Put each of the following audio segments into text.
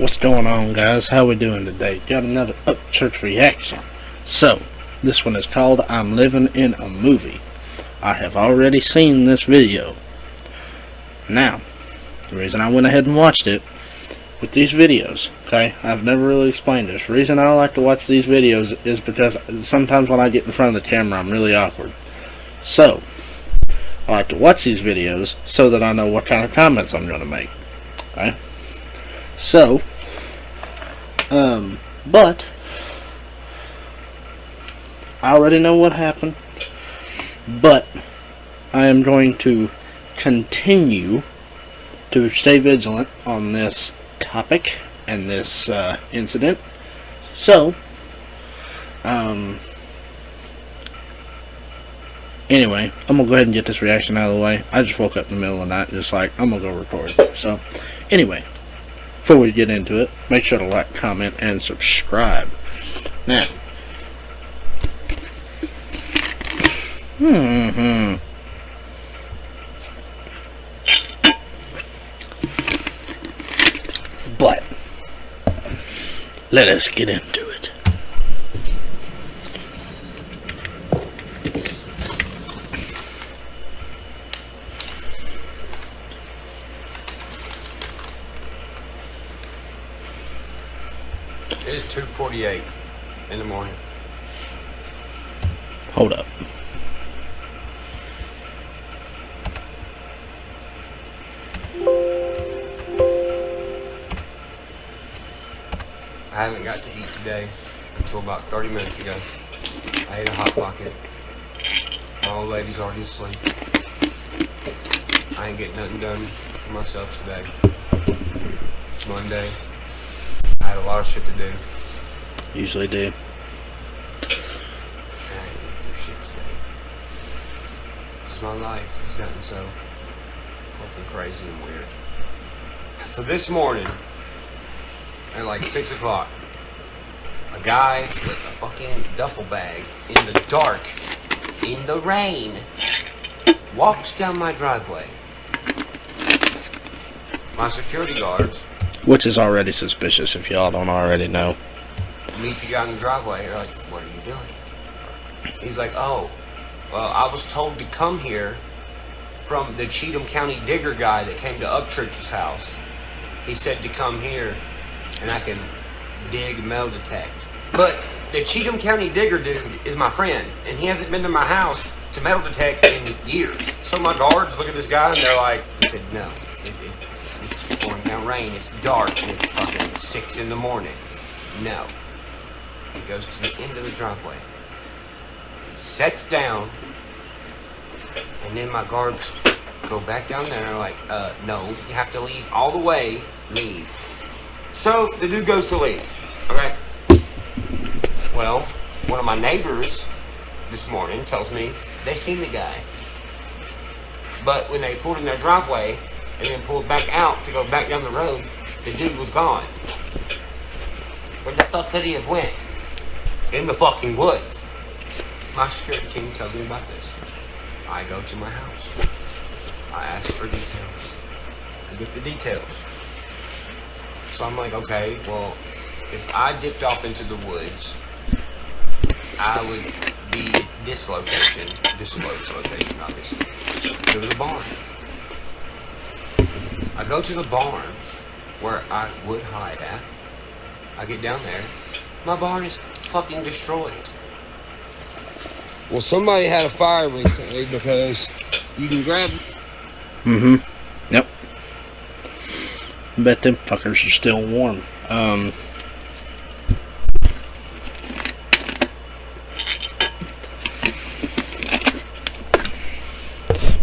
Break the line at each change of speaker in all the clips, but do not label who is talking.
What's going on, guys? How we doing today? Got another Upchurch reaction. So, this one is called I'm Living in a Movie. I have already seen this video. Now, the reason I went ahead and watched it, with these videos, okay, I've never really explained this. The reason I like to watch these videos is because sometimes when I get in front of the camera, I'm really awkward. So, I like to watch these videos so that I know what kind of comments I'm going to make. Okay? So, but I already know what happened, but I am going to continue to stay vigilant on this topic and this incident. So, anyway, I'm gonna go ahead and get this reaction out of the way. I just woke up in the middle of the night and just like, I'm gonna go record. So, anyway, before we get into it, make sure to like, comment, and subscribe. Now, but let us get into it.
It is 2:48 in the morning.
Hold up.
I haven't got to eat today until about 30 minutes ago. I ate a Hot Pocket. My old lady's already asleep. I ain't getting nothing done for myself today. It's Monday. I had a lot of shit to do.
Usually do.
I ain't gonna do shit today. Because my life has gotten so fucking crazy and weird. So this morning, at like 6 o'clock, a guy with a fucking duffel bag in the dark, in the rain, walks down my driveway. My security guards,
Which is already suspicious if y'all don't already know.
meet the guy in the driveway. They're like, "What are you doing?" He's like, "Oh, well, I was told to come here from the Cheatham County digger guy that came to Upchurch's house. He said to come here and I can dig metal detect. But the Cheatham County digger dude is my friend, and he hasn't been to my house to metal detect in years." So my guards look at this guy and they're like, he said, "No, it's pouring down rain, it's dark, and it's fucking 6 in the morning. No." He goes to the end of the driveway, sets down, and then my guards go back down there and they're like, "No, you have to leave all the way, leave." So the dude goes to leave. Okay. Well, one of my neighbors this morning tells me they seen the guy. But when they pulled in their driveway and then pulled back out to go back down the road, the dude was gone. Where the fuck could he have went? In the fucking woods. My security team tells me about this. I go to my house. I ask for details. I get the details. So I'm like, okay, well, if I dipped off into the woods, I would be at this location, obviously. There was a barn. I go to the barn where I would hide at. I get down there. My barn is fucking destroyed. Well, somebody had a fire recently because you can grab...
Yep. I bet them fuckers are still warm.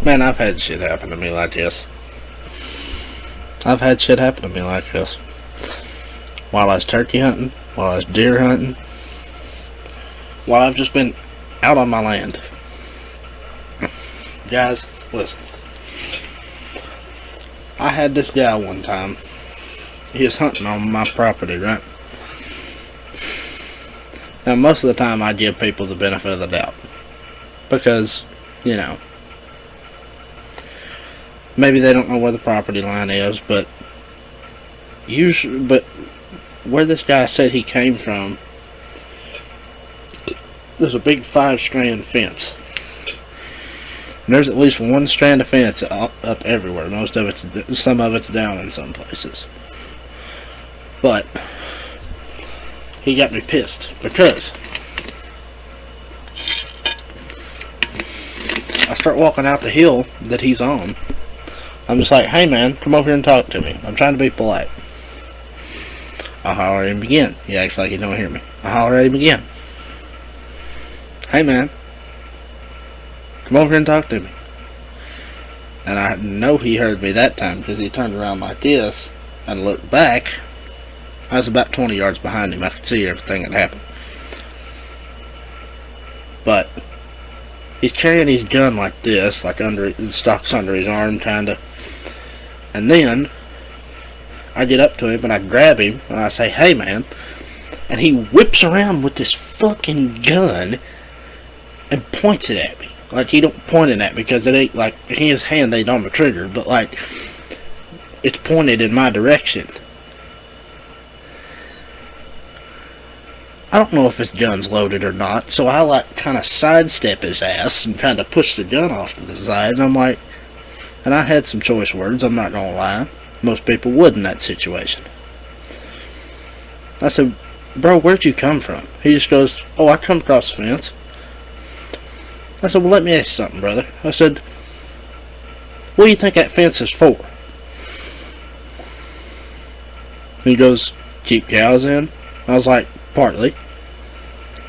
Man, I've had shit happen to me like this. I've had shit happen to me like this. While I was turkey hunting, while I was deer hunting, while I've just been out on my land. Guys, listen. I had this guy one time. He was hunting on my property, right? Now, most of the time I give people the benefit of the doubt. Because, you know, maybe they don't know where the property line is, but usually, but where this guy said he came from, there's a big 5-strand fence. And there's at least one strand of fence up everywhere. Some of it's down in some places. But he got me pissed because I start walking out the hill that he's on. I'm just like, hey man, come over here and talk to me. I'm trying to be polite. I holler at him again. He acts like he don't hear me. I holler at him again. Hey man, come over here and talk to me. And I know he heard me that time because he turned around like this and looked back. I was about 20 yards behind him. I could see everything that happened. But he's carrying his gun like this, like the stock's under his arm, kinda. And then I get up to him and I grab him and I say, hey man. And he whips around with this fucking gun and points it at me. Like, he don't point it at me because it ain't like his hand ain't on the trigger, but like it's pointed in my direction. I don't know if his gun's loaded or not, so I like kind of sidestep his ass and kind of push the gun off to the side, and I'm like, and I had some choice words, I'm not gonna lie. Most people would in that situation. I said, bro, where'd you come from? He just goes, oh, I come across the fence. I said, well, let me ask you something, brother. I said, what do you think that fence is for? He goes, keep cows in. I was like, partly.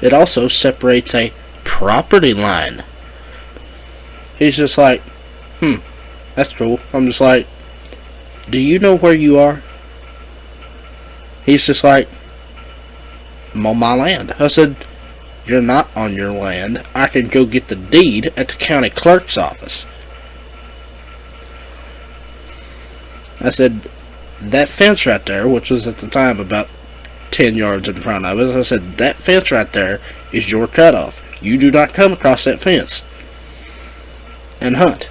It also separates a property line. He's just like, that's cool. I'm just like, do you know where you are? He's just like, I'm on my land. I said, you're not on your land. I can go get the deed at the county clerk's office. I said, that fence right there, which was at the time about 10 yards in front of us, I said, that fence right there is your cutoff. You do not come across that fence and hunt.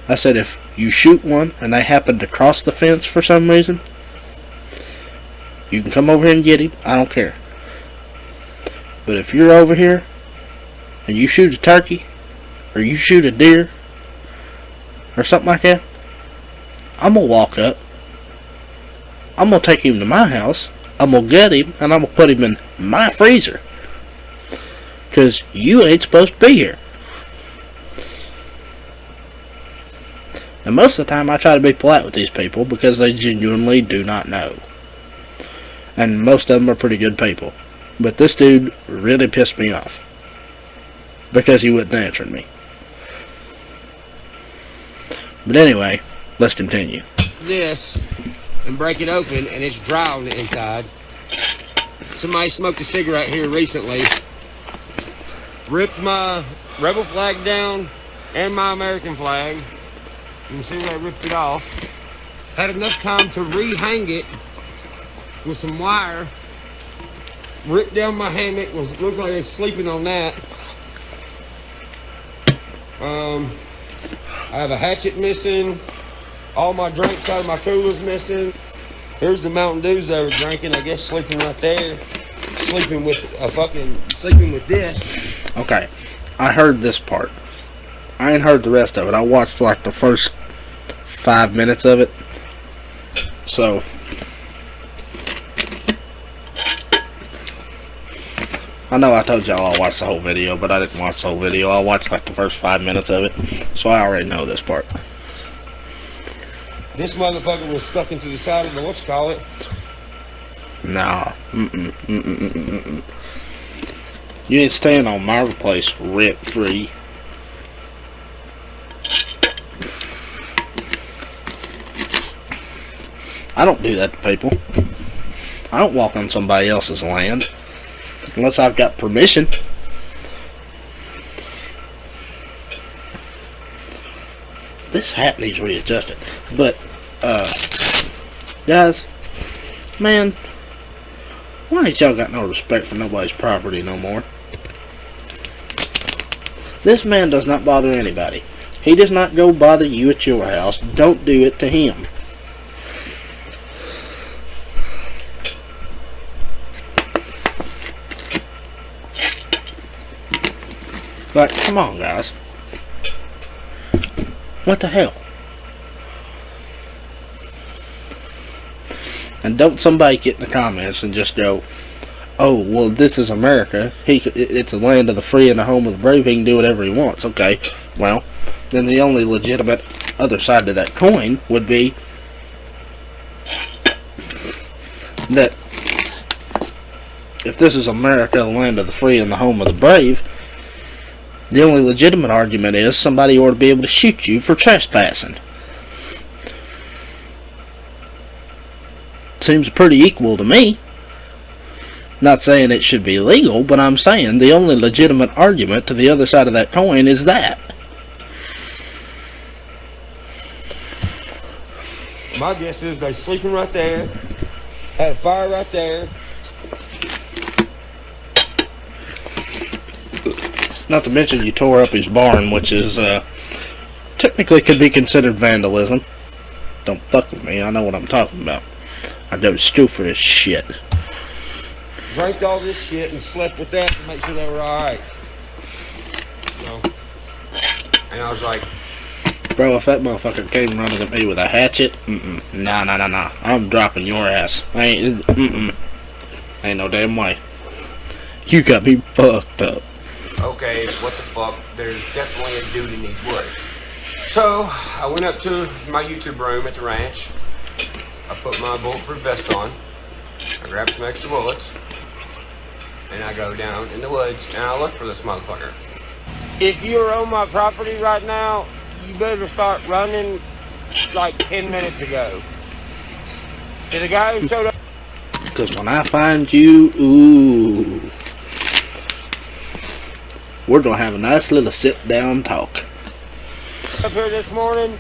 I said, if you shoot one and they happen to cross the fence for some reason, you can come over here and get him. I don't care. But if you're over here and you shoot a turkey or you shoot a deer or something like that, I'm going to walk up. I'm going to take him to my house. I'm going to get him and I'm going to put him in my freezer. Because you ain't supposed to be here. And most of the time I try to be polite with these people because they genuinely do not know. And most of them are pretty good people. But this dude really pissed me off. Because he wasn't answering me. But anyway, let's continue.
This and break it open and it's dry on the inside. Somebody smoked a cigarette here recently. Ripped my rebel flag down and my American flag. You can see where I ripped it off. Had enough time to rehang it with some wire. Ripped down my hammock. Looks like I was sleeping on that. I have a hatchet missing. All my drinks out of my cooler's missing. Here's the Mountain Dews that I was drinking. I guess sleeping right there. Sleeping with this.
Okay, I heard this part. I ain't heard the rest of it. I watched like the first 5 minutes of it. So I know I told y'all I watched the whole video, but I didn't watch the whole video. I watched like the first 5 minutes of it. So I already know this part.
This motherfucker was stuck into the side of the whatchamacallit.
Nah. You ain't staying on my place rent free. I don't do that to people. I don't walk on somebody else's land unless I've got permission. This hat needs readjusted. But, guys, man, why ain't y'all got no respect for nobody's property no more? This man does not bother anybody. He does not go bother you at your house. Don't do it to him. Like, come on, guys. What the hell? And don't somebody get in the comments and just go, oh, well, this is America. It's a land of the free and the home of the brave. He can do whatever he wants. Okay, well, then the only legitimate other side to that coin would be that if this is America, the land of the free and the home of the brave, the only legitimate argument is somebody ought to be able to shoot you for trespassing. Seems pretty equal to me. Not saying it should be legal, but I'm saying the only legitimate argument to the other side of that coin is that.
My guess is they sleeping right there, had a fire right there.
Not to mention you tore up his barn, which is technically could be considered vandalism. Don't fuck with me, I know what I'm talking about. I go to school for this shit.
Drank all this shit and slept with that to make sure they were alright. So, and I was like,
bro, if that motherfucker came running at me with a hatchet, nah, I'm dropping your ass. Ain't no damn way. You got me fucked up.
Okay, what the fuck? There's definitely a dude in these woods. So, I went up to my YouTube room at the ranch. I put my bulletproof vest on. I grabbed some extra bullets. And I go down in the woods and I look for this motherfucker. If you're on my property right now, you better start running like 10 minutes ago. To the guy who showed up.
Because when I find you, ooh, we're going to have a nice little sit-down talk.
Up here this morning,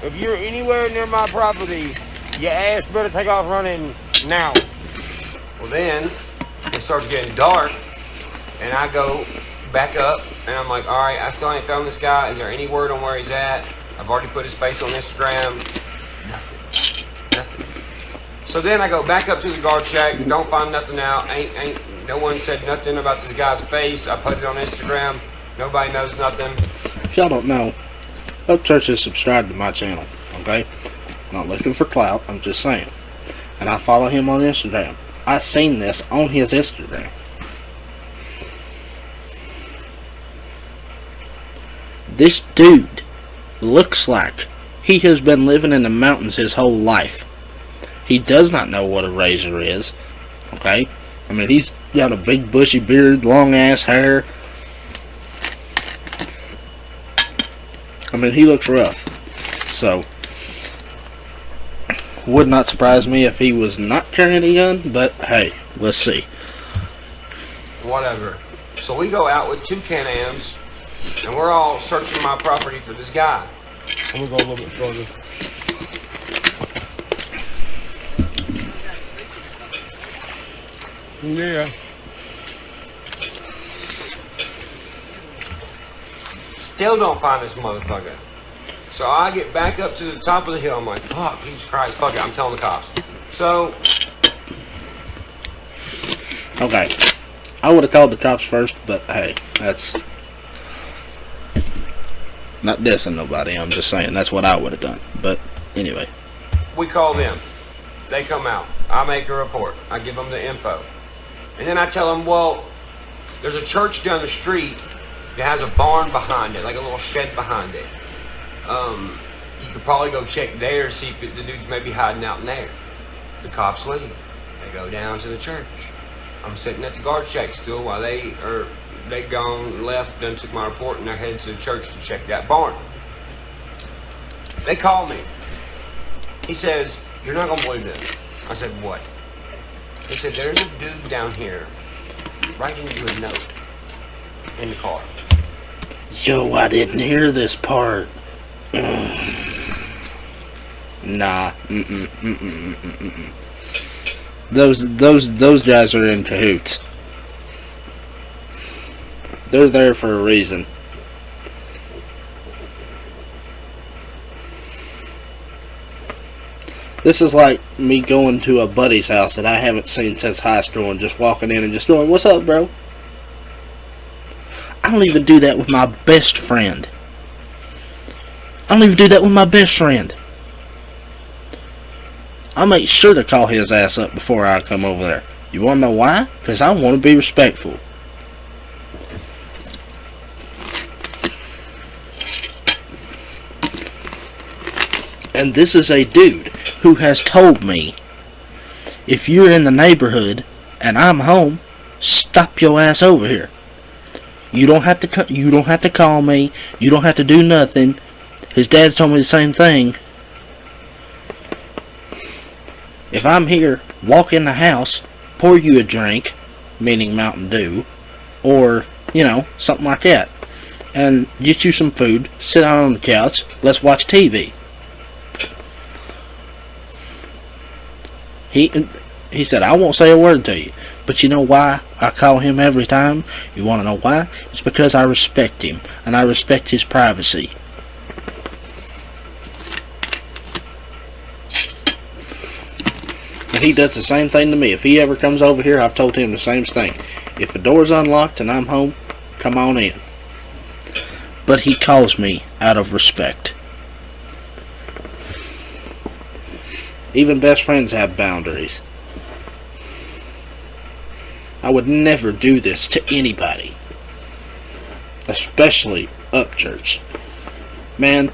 if you're anywhere near my property, your ass better take off running now. Well then, it starts getting dark, and I go back up, and I'm like, alright, I still ain't found this guy. Is there any word on where he's at? I've already put his face on Instagram. Nothing. So then I go back up to the guard shack and don't find nothing out. No one said nothing about this guy's face. I put it on Instagram. Nobody knows nothing.
If y'all don't know, Upchurch is subscribed to my channel, okay? Not looking for clout, I'm just saying. And I follow him on Instagram. I seen this on his Instagram. This dude looks like he has been living in the mountains his whole life. He does not know what a razor is. Okay? I mean, he's got a big bushy beard, long ass hair. I mean, he looks rough. So, would not surprise me if he was not carrying a gun, but hey, let's see.
Whatever. So we go out with 2 Can-Ams, and we're all searching my property for this guy. I'm gonna go a little bit further. Yeah. Still don't find this motherfucker. So I get back up to the top of the hill. I'm like, fuck, Jesus Christ, fuck it. I'm telling the cops. So.
Okay. I would have called the cops first, but hey, that's not dissing nobody. I'm just saying that's what I would have done. But anyway.
We call them. They come out. I make a report. I give them the info. And then I tell them, well, there's a church down the street that has a barn behind it, like a little shed behind it. You could probably go check there, see if the dude's maybe hiding out in there. The cops leave. They go down to the church. I'm sitting at the guard shack still while they gone, left, done took my report, and they're headed to the church to check that barn. They call me. He says, you're not going to believe this. I said, what? He said, there's a dude down here writing you a note in the car.
Yo, I didn't hear this part. Nah. Those guys are in cahoots. They're there for a reason. This is like me going to a buddy's house that I haven't seen since high school and just walking in and just going, "What's up, bro?" I don't even do that with my best friend. I don't even do that with my best friend. I make sure to call his ass up before I come over there. You want to know why? Because I want to be respectful. And this is a dude who has told me, if you're in the neighborhood and I'm home, stop your ass over here. You don't have to. You don't have to call me. You don't have to do nothing. His dad's told me the same thing. If I'm here, walk in the house, pour you a drink, meaning Mountain Dew, or, something like that, and get you some food, sit down on the couch, let's watch TV. He said, I won't say a word to you, but you know why I call him every time? You want to know why? It's because I respect him, and I respect his privacy. And he does the same thing to me. If he ever comes over here, I've told him the same thing. If the door's unlocked and I'm home, come on in. But he calls me out of respect. Even best friends have boundaries. I would never do this to anybody. Especially Upchurch. Man,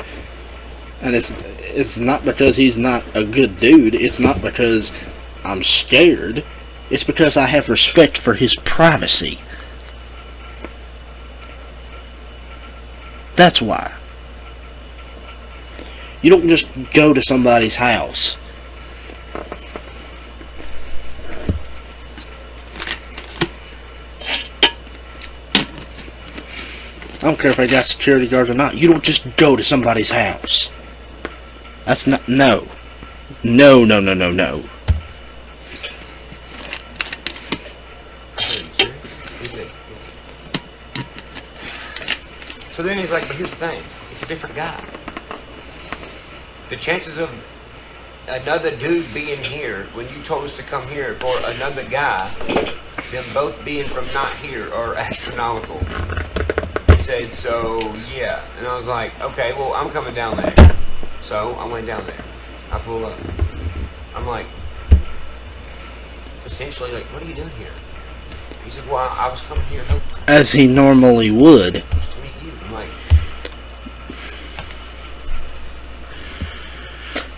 and it's not because he's not a good dude. It's not because I'm scared. It's because I have respect for his privacy. That's why. You don't just go to somebody's house. I don't care if I got security guards or not. You don't just go to somebody's house. That's not... No. No.
So then he's like, but here's the thing. It's a different guy. The chances of another dude being here when you told us to come here for another guy, them both being from not here, are astronomical. He said, so, yeah. And I was like, okay, well, I'm coming down there. So I went down there. I pull up. I'm like, essentially, like, what are you doing here? He said, well, I was coming here hoping.
As he normally would.
Just to meet you. I'm like,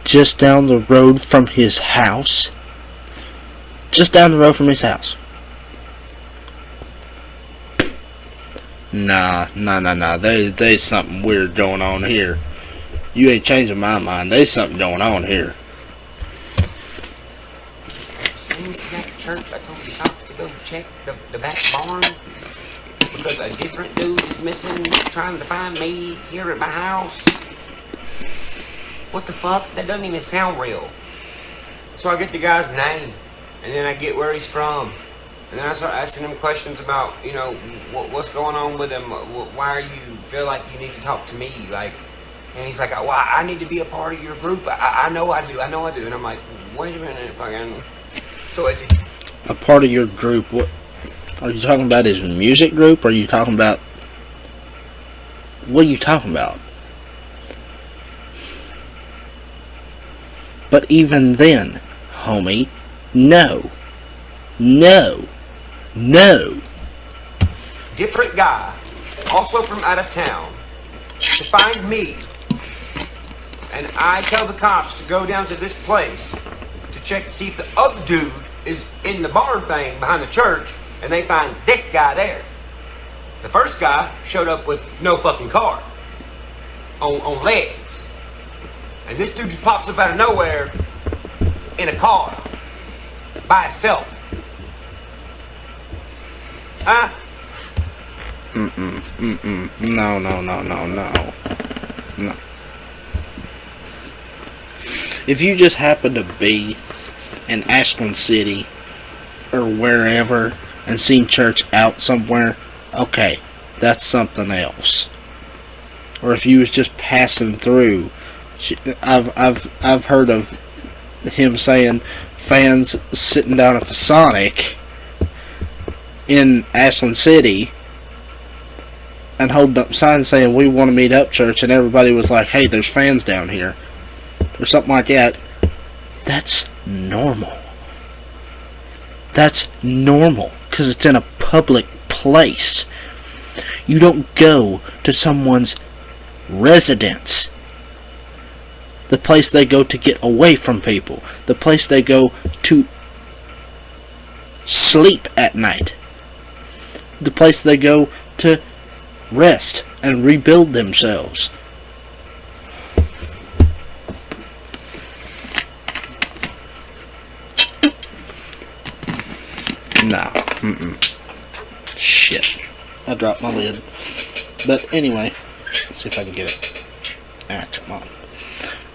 just down the road from his house. Just down the road from his house. Nah. There's something weird going on here. You ain't changing my mind. There's something going on here.
same exact church I told the cops to go check the back barn because a different dude is missing, trying to find me here at my house. What the fuck? That doesn't even sound real. So I get the guy's name, and then I get where he's from. And then I start asking him questions about, what's going on with him. Why are you feel like you need to talk to me? And he's like, well, I need to be a part of your group. I know I do. And I'm like, wait a minute, fucking. So it's
a part of your group. What are you talking about? His music group? Or are you talking about? What are you talking about? But even then, homie, no.
different guy, also from out of town, to find me. And I tell the cops to go down to this place to check to see if the other dude is in the barn thing behind the church, and they find this guy there. The first guy showed up with no fucking car, on legs. And this dude just pops up out of nowhere in a car by himself. Huh?
No. If you just happen to be in Ashland City or wherever and seen church out somewhere, okay, that's something else. Or if you was just passing through, I've heard of him saying fans sitting down at the Sonic in Ashland City and holding up signs saying we want to meet up church, and everybody was like, hey, there's fans down here, or something like that, that's normal. That's normal, because it's in a public place. You don't go to someone's residence, the place they go to get away from people, the place they go to sleep at night, the place they go to rest and rebuild themselves. No. Shit. I dropped my lid. But anyway, let's see if I can get it. Ah, come on.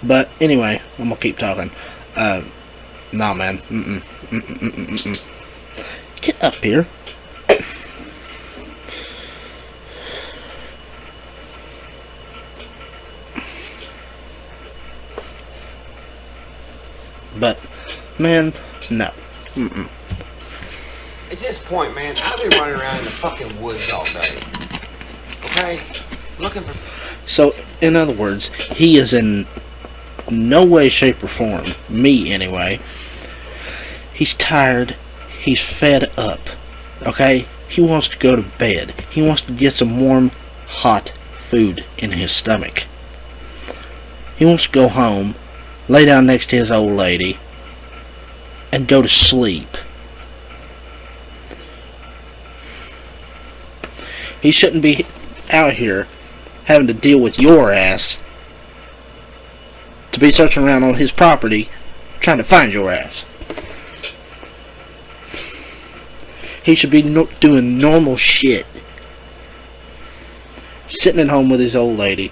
But anyway, I'm gonna keep talking. Nah, man. Get up here. But, man, no.
At this point, man, I've been running around in the fucking woods all day. Okay? Looking for...
So, in other words, he is in no way, shape, or form, me anyway, he's tired, he's fed up, okay? He wants to go to bed. He wants to get some warm, hot food in his stomach. He wants to go home, lay down next to his old lady, and go to sleep. He shouldn't be out here having to deal with your ass to be searching around on his property trying to find your ass. He should be doing normal shit. Sitting at home with his old lady,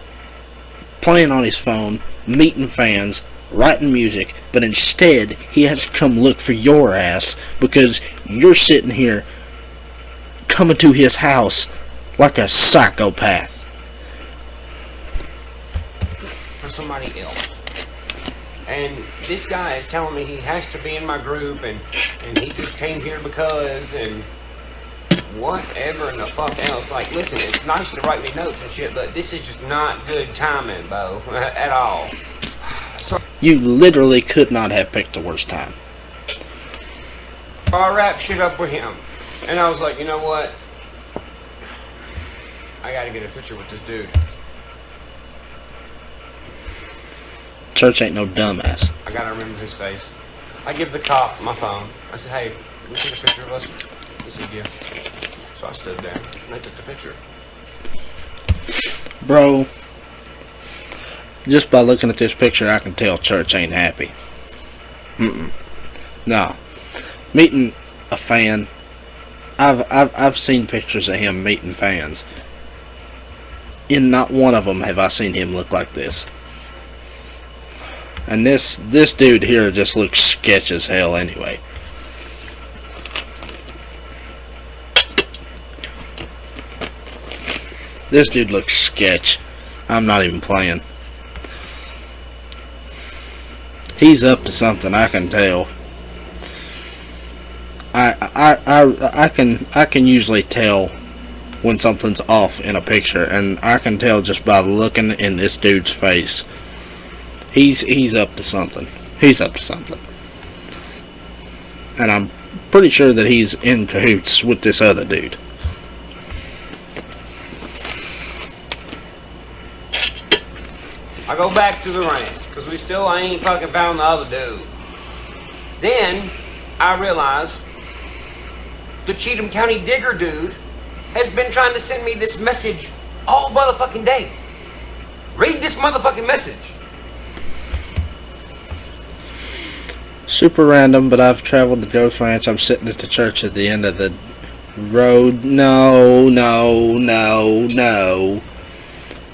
playing on his phone, meeting fans, writing music, but instead he has to come look for your ass because you're sitting here coming to his house like a psychopath.
For somebody else. And this guy is telling me he has to be in my group and he just came here because and whatever in the fuck else. Like, listen, it's nice to write me notes and shit, but this is just not good timing, Bo, at all. So
you literally could not have picked the worst time.
I wrapped shit up with him. And I was like, you know what? I gotta get a picture with this dude.
Church ain't no dumbass.
I gotta remember his face. I give the cop my phone. I said, hey, can we take a picture of us? He said, yeah. So I stood there and I took the picture.
Bro, just by looking at this picture, I can tell Church ain't happy. No. Meeting a fan. I've seen pictures of him meeting fans. In not one of them have I seen him look like this. And this dude here just looks sketch as hell anyway. This dude looks sketch. I'm not even playing. He's up to something, I can tell. I can usually tell when something's off in a picture, and I can tell just by looking in this dude's face. He's up to something. He's up to something. And I'm pretty sure that he's in cahoots with this other dude.
I go back to the ranch, because we still ain't fucking found the other dude. Then, I realize the Cheatham County Digger dude has been trying to send me this message all motherfucking day. Read this motherfucking message.
Super random, but I've traveled to Ghost Ranch. I'm sitting at the church at the end of the road. No.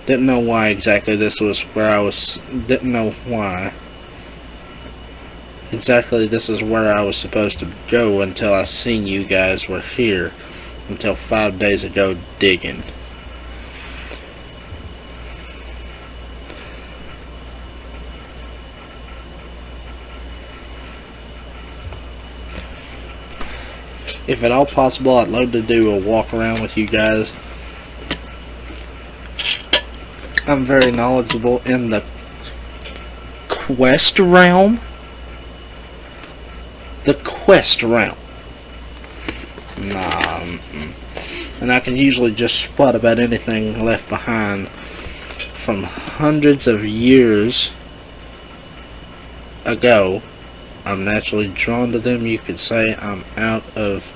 Didn't know why exactly this was where I was. Didn't know why exactly this is where I was supposed to go until I seen you guys were here. Until 5 days ago digging. If at all possible, I'd love to do a walk around with you guys think I'm very knowledgeable in the quest realm. The quest realm. Nah. And I can usually just spot about anything left behind from hundreds of years ago. I'm naturally drawn to them. You could say I'm out of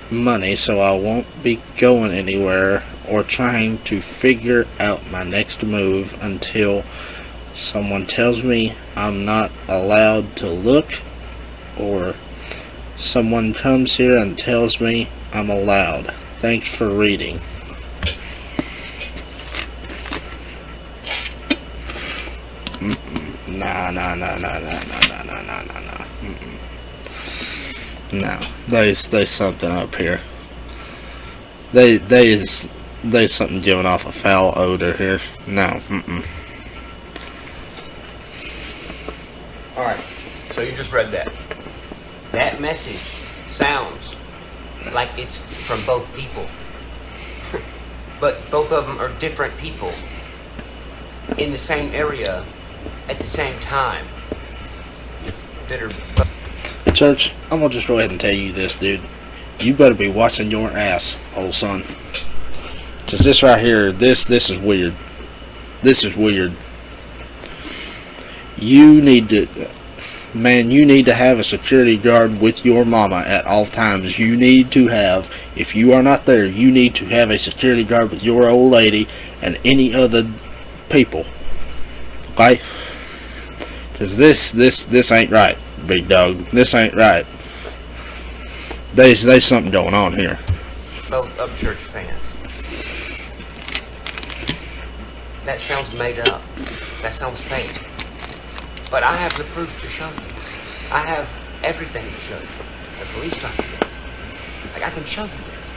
money, so I won't be going anywhere or trying to figure out my next move until someone tells me I'm not allowed to look, or someone comes here and tells me I'm allowed. Thanks for reading. Nah. No, there's something up here. There's something giving off a foul odor here. No.
Alright, so you just read that. That message sounds like it's from both people. But both of them are different people in the same area at the same time that are...
Church, I'm gonna just go ahead and tell you this, dude. You better be watching your ass, old son. Cause this right here, this is weird. This is weird. You need to, man, you need to have a security guard with your mama at all times. You need to have, if you are not there, you need to have a security guard with your old lady and any other people. Okay? Cause this ain't right, big dog. This ain't right. There's something going on here.
Both Upchurch fans. That sounds made up. That sounds fake. But I have the proof to show you. I have everything to show you. The police documents. Like, I can show you this.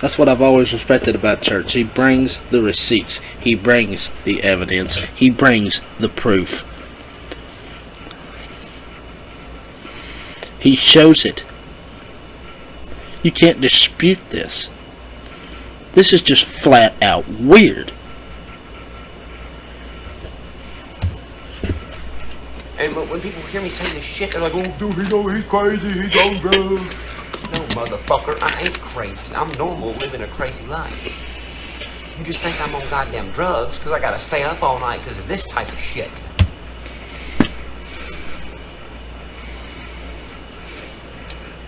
That's what I've always respected about church. He brings the receipts. He brings the evidence. He brings the proof. He shows it. You can't dispute this. This is just flat out weird.
And when people hear me saying this shit, they're like, oh, dude, he's crazy, he's on drugs. No, motherfucker, I ain't crazy. I'm normal, living a crazy life. You just think I'm on goddamn drugs because I gotta stay up all night because of this type of shit.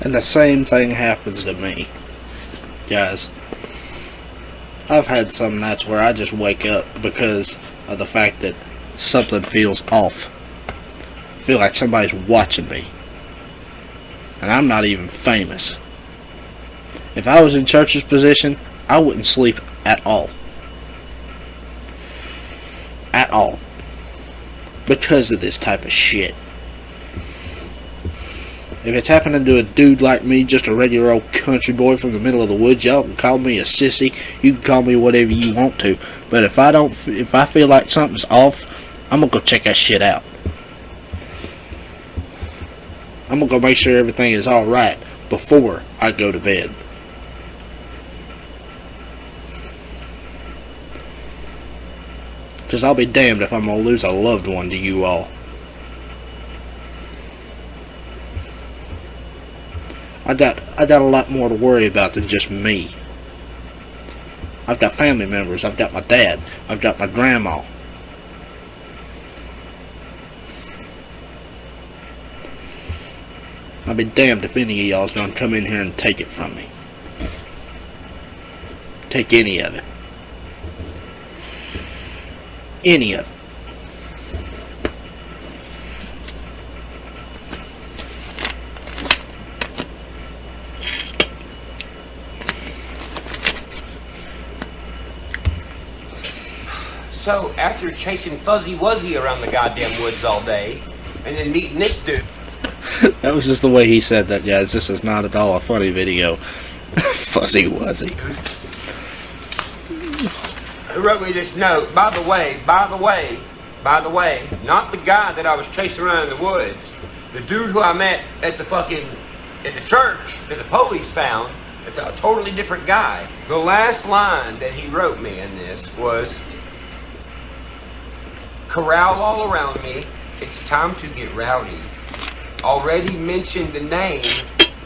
And the same thing happens to me. Guys, I've had some nights where I just wake up because of the fact that something feels off. I feel like somebody's watching me. And I'm not even famous. If I was in church's position, I wouldn't sleep at all. At all. Because of this type of shit. If it's happening to a dude like me, just a regular old country boy from the middle of the woods, y'all can call me a sissy. You can call me whatever you want to. But if I feel like something's off, I'm gonna go check that shit out. I'm gonna go make sure everything is alright before I go to bed. Because I'll be damned if I'm gonna lose a loved one to you all. I got a lot more to worry about than just me. I've got family members. I've got my dad. I've got my grandma. I'll be damned if any of y'all's gonna come in here and take it from me. Take any of it. Any of it.
So, after chasing Fuzzy Wuzzy around the goddamn woods all day, and then meeting this dude...
That was just the way he said that, guys. This is not at all a funny video. Fuzzy Wuzzy.
Who wrote me this note? By the way, not the guy that I was chasing around in the woods. The dude who I met at the church that the police found It's a totally different guy. The last line that he wrote me in this was, corral all around me, it's time to get rowdy. Already mentioned the name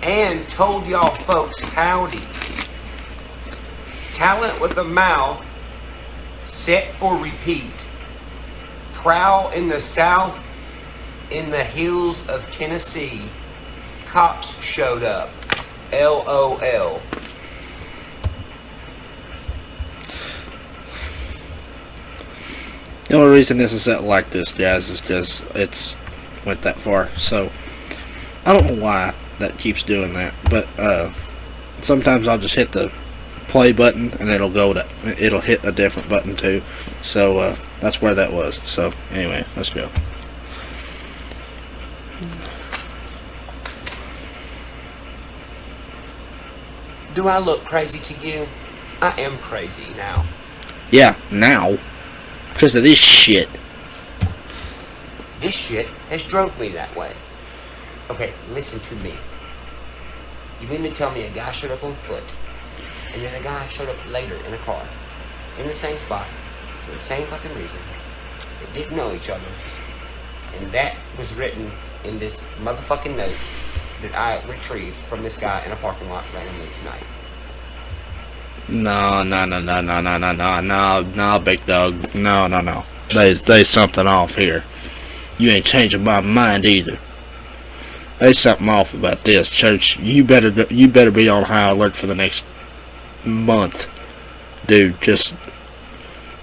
and told y'all folks howdy. Talent with a mouth, set for repeat. Prowl in the South, in the hills of Tennessee. Cops showed up. LOL.
The only reason this is set like this, guys, is because it's went that far. So I don't know why that keeps doing that, but sometimes I'll just hit the play button and it'll hit a different button too. So that's where that was. So anyway, let's go.
Do I look crazy to you? I am crazy now.
Yeah, now. Because of this shit.
This shit has drove me that way. Okay, listen to me. You mean to tell me a guy showed up on foot, and then a guy showed up later in a car, in the same spot, for the same fucking reason. They didn't know each other. And that was written in this motherfucking note that I retrieved from this guy in a parking lot randomly tonight.
No, big dog. No. There's something off here. You ain't changing my mind either. There's something off about this, church. You better be on high alert for the next month, dude. Just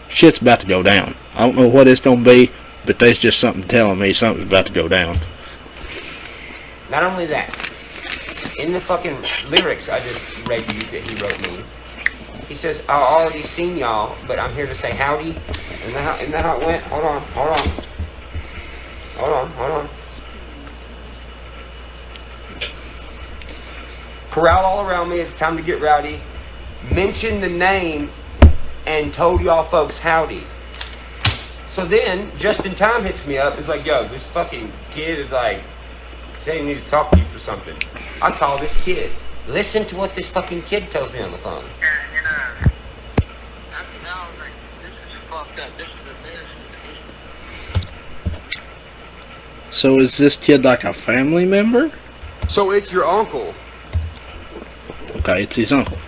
shit's about to go down. I don't know what it's gonna be, but there's just something telling me something's about to go down.
Not only that, in the fucking lyrics I just read you that he wrote me, he says, I already seen y'all, but I'm here to say howdy. Isn't that how it went? Hold on. Corral all around me, it's time to get rowdy. Mention the name and told y'all folks howdy. So then, Just in Time hits me up. It's like, yo, this fucking kid is like, saying he needs to talk to you for something. I call this kid. Listen to what this fucking kid tells me on the phone.
And I was like, this is fucked up. This is embarrassing.
So is this kid like a family member?
So it's your uncle.
Okay, it's his uncle.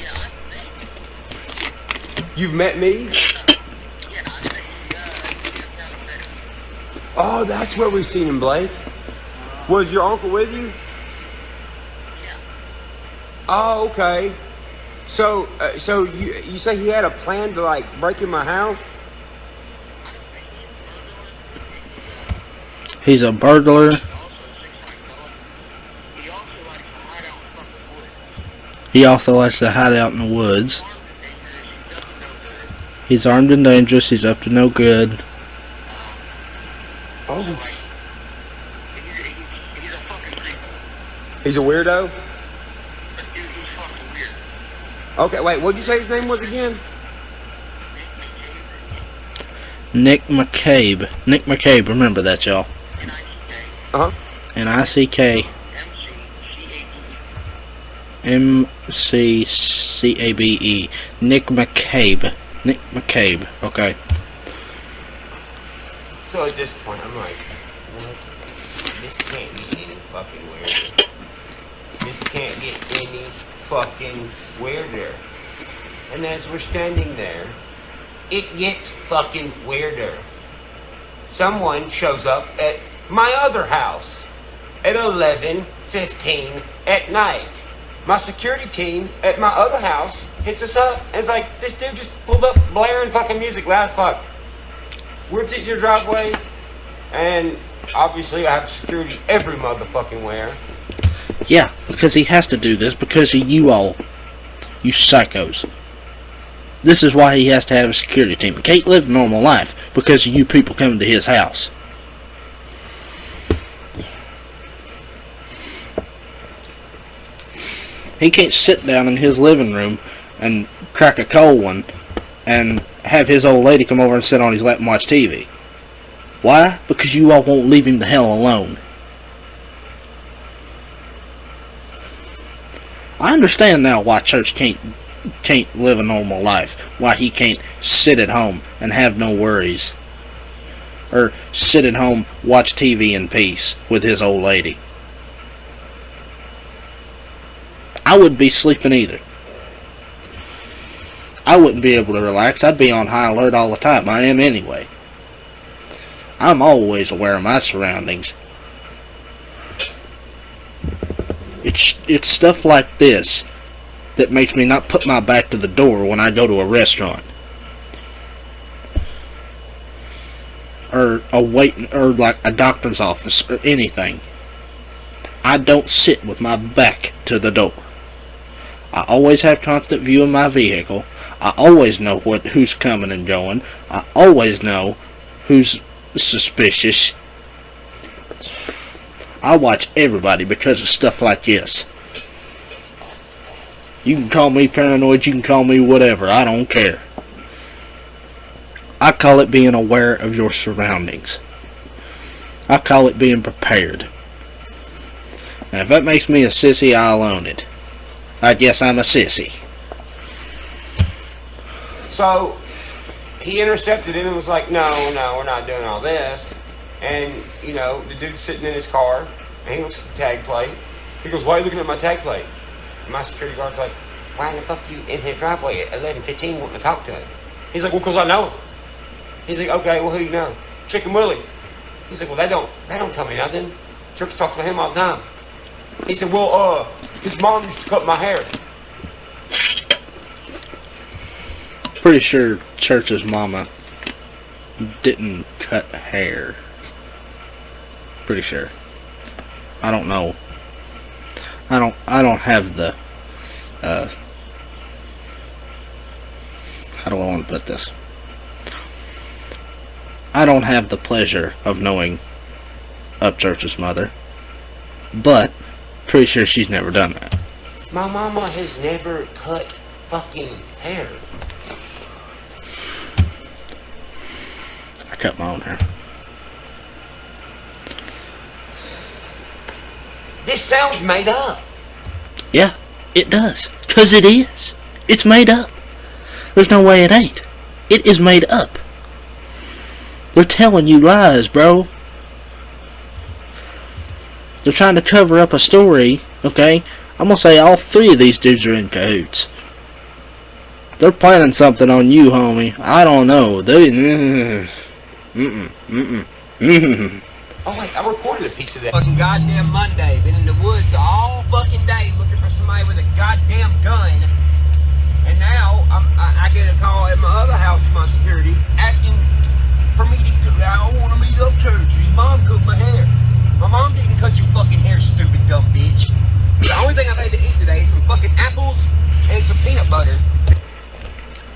Yeah, I think.
You've met me?
Yeah, I think
Oh, that's where we've seen him, Blake. Was your uncle with you?
yeah.
Oh, okay. So you say he had a plan to like break in my house?
He's a burglar.
He also likes to hide out in the woods.
He's armed and dangerous. He's up to no good.
Oh.
He's a fucking creep.
He's a weirdo?
He's fucking weird.
Okay, wait, what'd you say his name was again?
Nick McCabe. Nick McCabe. Remember that, y'all.
Uh-huh.
Nick McCabe. Nick McCabe. Nick McCabe. Okay.
So at this point, I'm like, what? This can't get any fucking weirder. This can't get any fucking weirder. And as we're standing there, it gets fucking weirder. Someone shows up at my other house at 11:15 at night. My security team at my other house hits us up and it's like, this dude just pulled up blaring fucking music loud as fuck. We're at your driveway, and obviously I have security every motherfucking where.
Yeah, because he has to do this because of you all. You psychos. This is why he has to have a security team. He can't live a normal life because of you people coming to his house. He can't sit down in his living room and crack a cold one and have his old lady come over and sit on his lap and watch TV. Why? Because you all won't leave him the hell alone. I understand now why Church can't live a normal life. Why he can't sit at home and have no worries. Or sit at home, watch TV in peace with his old lady. I wouldn't be sleeping either. I wouldn't be able to relax. I'd be on high alert all the time. I am anyway. I'm always aware of my surroundings. It's stuff like this that makes me not put my back to the door when I go to a restaurant. Or like a doctor's office or anything. I don't sit with my back to the door. I always have constant view of my vehicle. I always know who's coming and going. I always know who's suspicious. I watch everybody because of stuff like this. You can call me paranoid, you can call me whatever, I don't care. I call it being aware of your surroundings. I call it being prepared. And if that makes me a sissy, I'll own it. I guess I'm a sissy.
So, he intercepted it and was like, no, we're not doing all this. And, you know, the dude's sitting in his car, and he looks at the tag plate. He goes, why are you looking at my tag plate? And my security guard's like, why the fuck you in his driveway at 11:15 wanting to talk to him? He's like, well, because I know him. He's like, okay, well, who do you know? Chicken Willie. He's like, well, that don't tell me nothing. Church talking to him all the time. He said, well, his mom used to cut my hair.
Pretty sure Church's mama didn't cut hair. Pretty sure. I don't know. I don't have the how do I want to put this? I don't have the pleasure of knowing Upchurch's mother, but pretty sure she's never done that.
My mama has never cut fucking hair.
I cut my own hair.
This sounds made up.
Yeah, it does. 'Cause it is. It's made up. There's no way it ain't. It is made up. They're telling you lies, bro. They're trying to cover up a story, okay? I'm gonna say all three of these dudes are in cahoots. They're planning something on you, homie. I don't know.
Oh, wait, I recorded a piece of that. Fucking goddamn Monday. Been in the woods all fucking day looking for somebody with a goddamn gun. And now I get a call at my other house from my security asking for me to I want to meet Upchurch. His mom cut my hair. My mom didn't cut your fucking hair, stupid dumb bitch. The only thing I've had to eat today is some fucking apples and some peanut butter.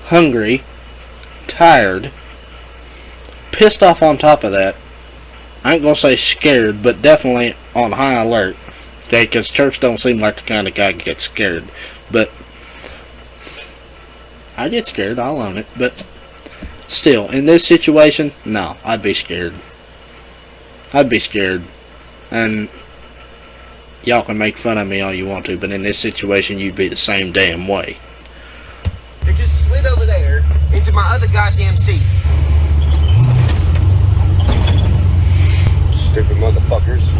Hungry, tired, pissed off on top of that. I ain't gonna say scared, but definitely on high alert. Okay, because Church don't seem like the kind of guy that gets scared. But I get scared, I'll own it. But still, in this situation, no, I'd be scared. I'd be scared. And y'all can make fun of me all you want to, but in this situation, you'd be the same damn way.
They just slid over there into my other goddamn seat. Stupid motherfuckers.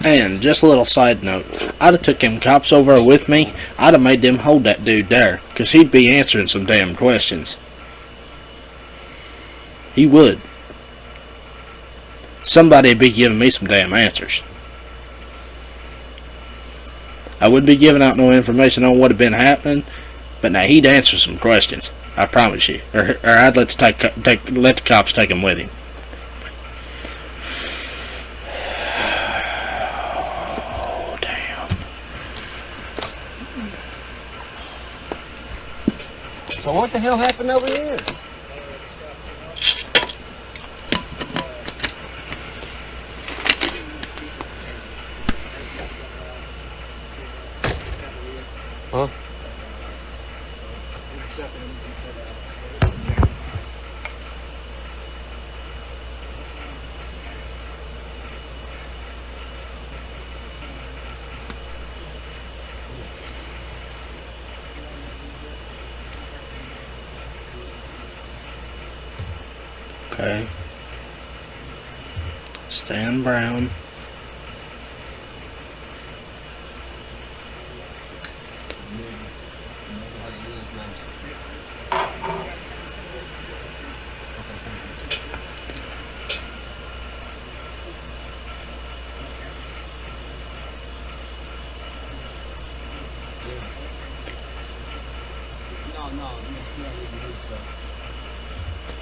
And just a little side note, I'd have took them cops over with me. I'd have made them hold that dude there, because he'd be answering some damn questions. He would. Somebody'd be giving me some damn answers. I wouldn't be giving out no information on what had been happening, but now he'd answer some questions. I promise you. Or I'd let the cops take him with him. Oh, damn.
So what the hell happened over here? Huh?
Okay. Stan Brown.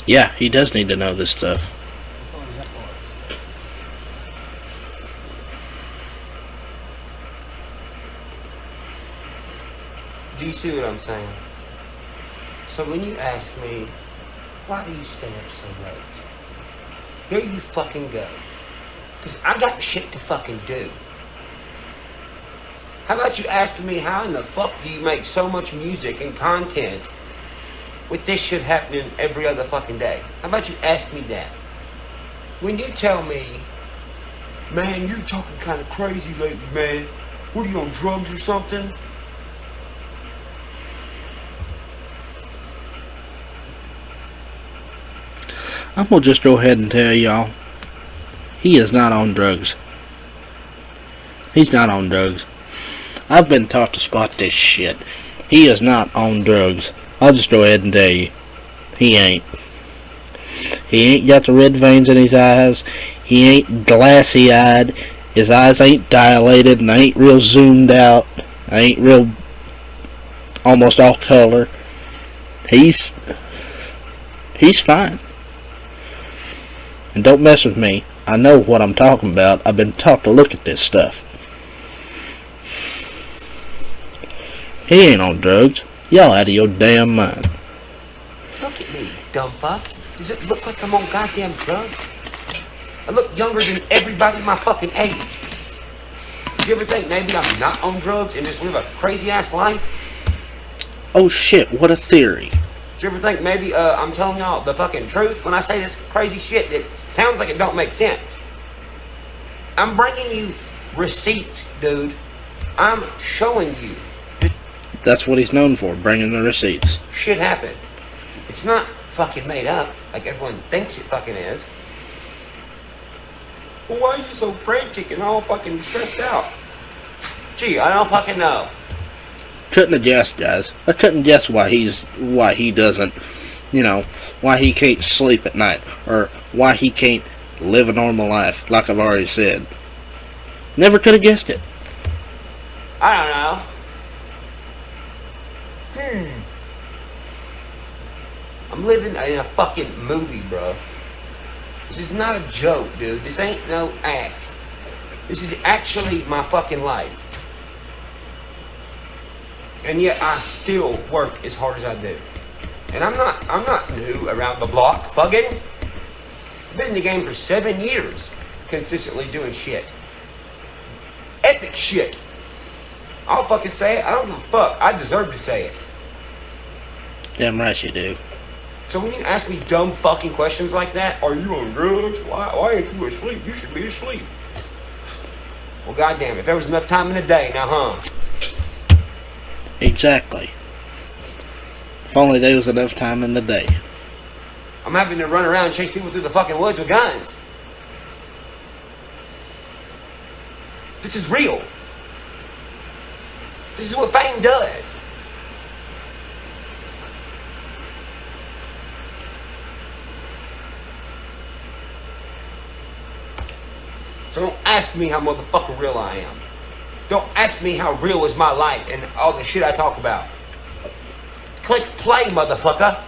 Yeah, he does need to know this stuff.
Do you see what I'm saying? So when you ask me, why do you stay up so late? Here you fucking go. Because I got shit to fucking do. How about you asking me how in the fuck do you make so much music and content with this shit happening every other fucking day? How about you ask me that? When you tell me, man, you're talking kind of crazy lately, man. What are you, on drugs or something?
I'm gonna just go ahead and tell y'all, he is not on drugs. He's not on drugs. I've been taught to spot this shit. He is not on drugs. I'll just go ahead and tell you, he ain't. He ain't got the red veins in his eyes. He ain't glassy-eyed. His eyes ain't dilated and ain't real zoomed out. Ain't real almost off color. He's fine. And don't mess with me. I know what I'm talking about. I've been taught to look at this stuff. He ain't on drugs. Y'all out of your damn mind.
Look at me, dumb fuck. Does it look like I'm on goddamn drugs? I look younger than everybody my fucking age. Do you ever think maybe I'm not on drugs and just live a crazy ass life?
Oh shit, what a theory.
Do you ever think maybe I'm telling y'all the fucking truth when I say this crazy shit that sounds like it don't make sense? I'm bringing you receipts, dude. I'm showing you.
That's what he's known for, bringing the receipts.
Shit happened. It's not fucking made up like everyone thinks it fucking is. Well, why are you so frantic and all fucking stressed out? Gee, I don't fucking know.
Couldn't have guessed, guys. I couldn't guess why he doesn't, why he can't sleep at night, or why he can't live a normal life, like I've already said. Never could have guessed it.
I don't know. I'm living in a fucking movie, bro. This is not a joke, dude. This ain't no act. This is actually my fucking life. And yet I still work as hard as I do. And I'm not new around the block fucking. I've been in the game for 7 years, consistently doing shit. Epic shit. I'll fucking say it. I don't give a fuck. I deserve to say it.
Damn right you do.
So when you ask me dumb fucking questions like that, are you on drugs? Why ain't you asleep? You should be asleep. Well, goddamn, if there was enough time in the day, now, huh?
Exactly. If only there was enough time in the day.
I'm having to run around and chase people through the fucking woods with guns. This is real. This is what fame does. So don't ask me how motherfucking real I am. Don't ask me how real is my life and all the shit I talk about. Click play, motherfucker.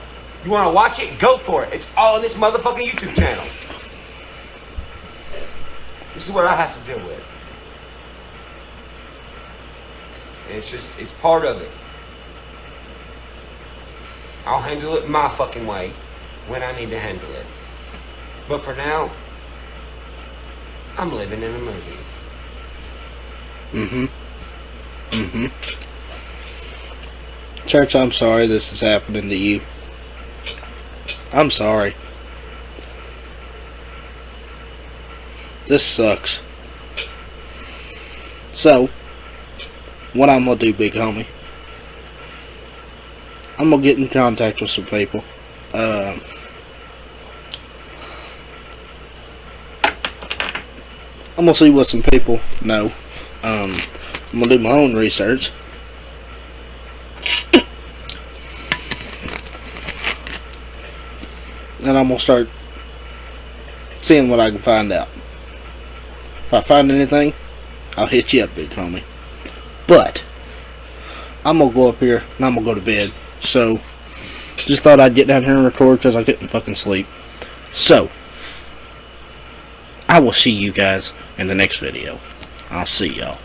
You want to watch it? Go for it. It's all on this motherfucking YouTube channel. This is what I have to deal with. And it's part of it. I'll handle it my fucking way when I need to handle it. But for now, I'm living in a movie.
Church, I'm sorry this is happening to you. I'm sorry. This sucks. So, what I'm gonna do, big homie, I'm gonna get in contact with some people. I'm gonna see what some people know. I'm gonna do my own research. And I'm gonna start seeing what I can find out. If I find anything, I'll hit you up, big homie. But I'm gonna go up here and I'm gonna go to bed. So just thought I'd get down here and record because I couldn't fucking sleep. So I will see you guys in the next video. I'll see y'all.